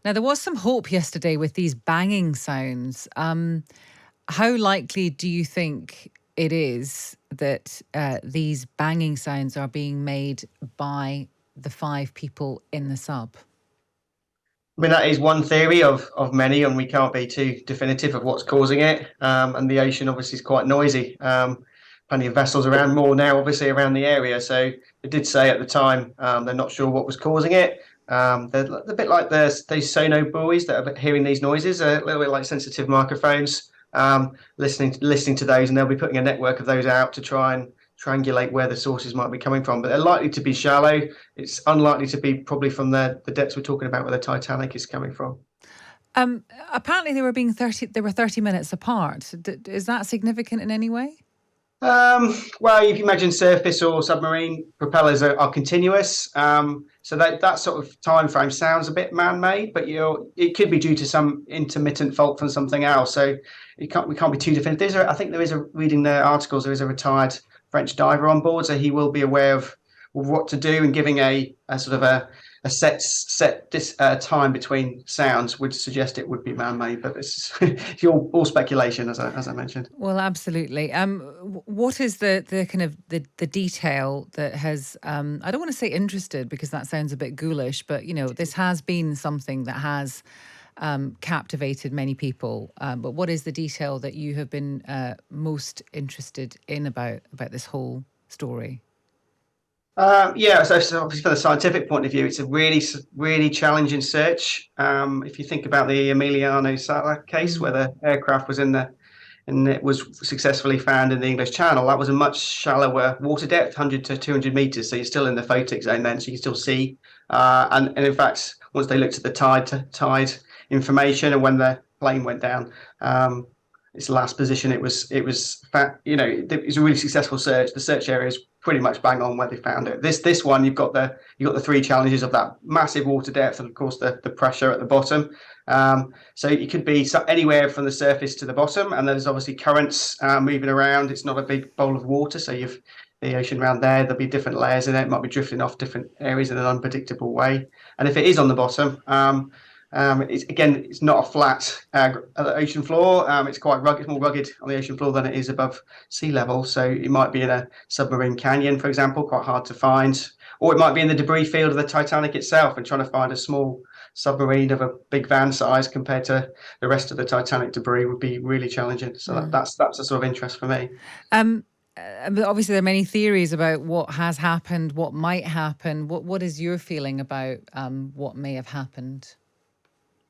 Now, there was some hope yesterday with these banging sounds. How likely do you think it is that these banging sounds are being made by the five people in the sub? I mean, that is one theory of many, and we can't be too definitive of what's causing it. And the ocean obviously is quite noisy. Plenty of vessels around, more now obviously around the area. So they did say at the time they're not sure what was causing it. They're a bit like these sono buoys that are hearing these noises, a little bit like sensitive microphones. Listening to those, and they'll be putting a network of those out to try and triangulate where the sources might be coming from. But they're likely to be shallow. It's unlikely to be probably from the depths we're talking about where the Titanic is coming from. Um, Apparently, they were 30 minutes apart. Is that significant in any way? Well, if you imagine surface or submarine propellers are continuous, so that sort of time frame sounds a bit man-made, but it could be due to some intermittent fault from something else. So we can't be too definitive. I think there is a reading the articles. There is a retired French diver on board, so he will be aware of what to do and giving a sort of a time between sounds would suggest it would be man-made, but this is all speculation, as I mentioned. Well, absolutely. What is the kind of the detail that has I don't want to say interested because that sounds a bit ghoulish, but this has been something that has captivated many people. But what is the detail that you have been most interested in about this whole story? Yeah, so obviously from the scientific point of view, it's a really challenging search. If you think about the Emiliano Sala case, where Mm. the aircraft was and it was successfully found in the English Channel, that was a much shallower water depth, 100 to 200 meters. So you're still in the photic zone then, so you can still see. And in fact, once they looked at the tide information and when the plane went down, its last position, it was a really successful search. The search area is pretty much bang on where they found it. This one, you've got the three challenges of that massive water depth and of course the pressure at the bottom. So it could be anywhere from the surface to the bottom, and there's obviously currents moving around. It's not a big bowl of water, so you've the ocean around there. There'll be different layers in it. It might be drifting off different areas in an unpredictable way. And if it is on the bottom, it's not a flat ocean floor. It's quite rugged, more rugged on the ocean floor than it is above sea level. So it might be in a submarine canyon, for example, quite hard to find, or it might be in the debris field of the Titanic itself, and trying to find a small submarine of a big van size compared to the rest of the Titanic debris would be really challenging. So that's a sort of interest for me. Um, but obviously, there are many theories about what has happened, what might happen. What is your feeling about what may have happened?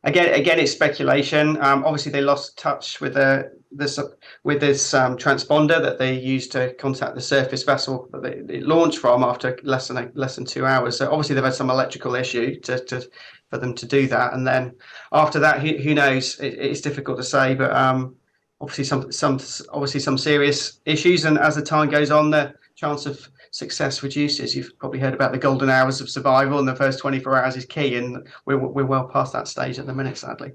Again, it's speculation. Obviously, they lost touch with this transponder that they used to contact the surface vessel that they launched from after less than 2 hours. So obviously, they've had some electrical issue for them to do that. And then after that, who knows? It's difficult to say, but obviously some serious issues. And as the time goes on, the chance of success reduces. You've probably heard about the golden hours of survival, and the first 24 hours is key, and we're well past that stage at the minute, sadly.